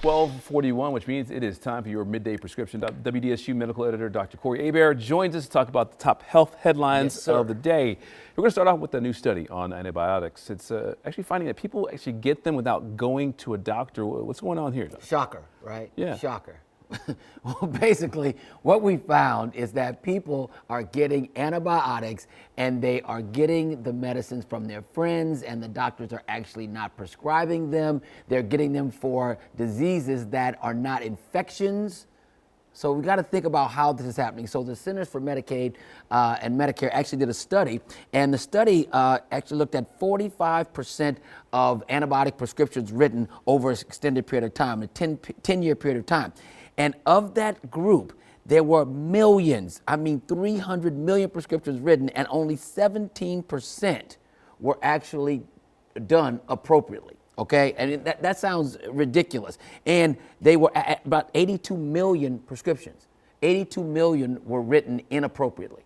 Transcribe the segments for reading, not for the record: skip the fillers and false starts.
12:41, which means it is time for your midday prescription. WDSU medical editor Dr. Corey Hebert joins us to talk about the top health headlines of the day. We're going to start off with a new study on antibiotics. It's actually finding that people actually get them without going to a doctor. What's going on here, Doc? Shocker, right? Yeah. Shocker. Well, basically, what we found is that people are getting antibiotics and they are getting the medicines from their friends, and the doctors are actually not prescribing them. They're getting them for diseases that are not infections. So we got to think about how this is happening. So the Centers for Medicaid and Medicare actually did a study, and the study actually looked at 45% of antibiotic prescriptions written over an extended period of time, a 10-year period of time. And of that group, there were millions, 300 million prescriptions written, and only 17% were actually done appropriately. Okay, and that sounds ridiculous. And they were at about 82 million prescriptions. 82 million were written inappropriately.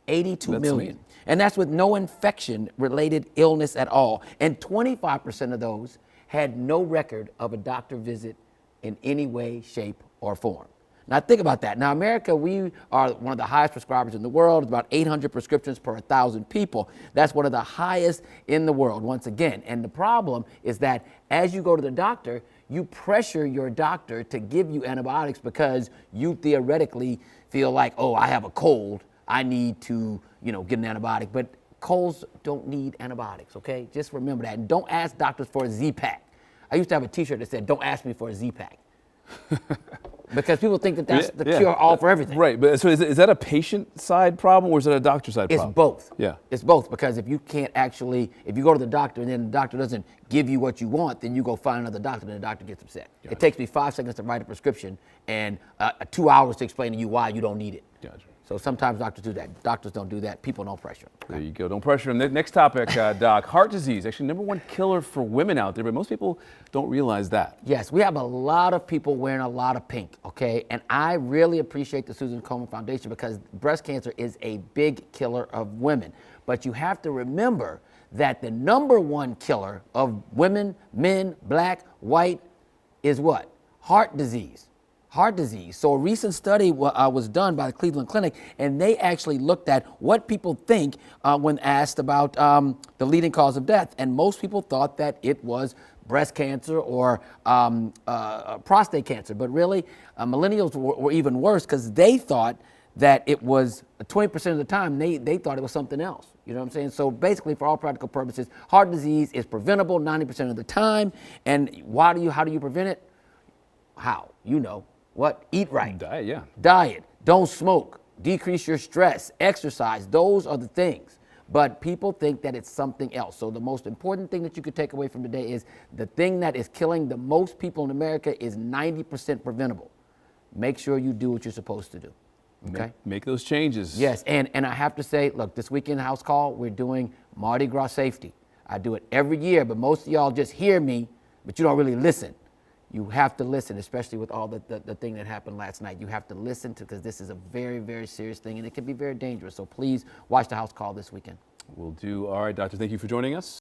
82 million. Amazing. And that's with no infection-related illness at all. And 25% of those had no record of a doctor visit in any way, shape, or form. Now think about that. Now America, we are one of the highest prescribers in the world, about 800 prescriptions per 1,000 people. That's one of the highest in the world, once again. And the problem is that as you go to the doctor, you pressure your doctor to give you antibiotics because you theoretically feel like, oh, I have a cold, I need to, get an antibiotic. But colds don't need antibiotics, okay? Just remember that. And don't ask doctors for a Z-Pack. I used to have a t-shirt that said, don't ask me for a Z-Pack. Because people think that that's the cure-all for everything. Right, but so is that a patient side problem or is it a doctor side problem? It's both. Yeah. It's both, because if you can't actually, if you go to the doctor and then the doctor doesn't give you what you want, then you go find another doctor and the doctor gets upset. Gotcha. It takes me 5 seconds to write a prescription and 2 hours to explain to you why you don't need it. Gotcha. So sometimes doctors do that. Doctors don't do that. People don't pressure. Okay? There you go. Don't pressure them. Next topic, Doc. Heart disease, actually #1 killer for women out there, but most people don't realize that. Yes, we have a lot of people wearing a lot of pink, okay? And I really appreciate the Susan Komen Foundation because breast cancer is a big killer of women. But you have to remember that the #1 killer of women, men, black, white is what? Heart disease. Heart disease. So a recent study was done by the Cleveland Clinic, and they actually looked at what people think when asked about the leading cause of death. And most people thought that it was breast cancer or prostate cancer. But really, millennials were even worse because they thought that it was 20% of the time, they thought it was something else. You know what I'm saying? So basically, for all practical purposes, heart disease is preventable 90% of the time. And how do you prevent it? How? What? Eat right. Diet, yeah. Diet. Don't smoke. Decrease your stress. Exercise. Those are the things. But people think that it's something else. So the most important thing that you could take away from today is the thing that is killing the most people in America is 90% preventable. Make sure you do what you're supposed to do. Okay? Make those changes. Yes, and I have to say, look, this weekend house call, we're doing Mardi Gras safety. I do it every year, but most of y'all just hear me, but you don't really listen. You have to listen, especially with all the thing that happened last night. You have to listen to, because this is a very, very serious thing, and it can be very dangerous. So please watch the house call this weekend. Will do. All right, Doctor, thank you for joining us.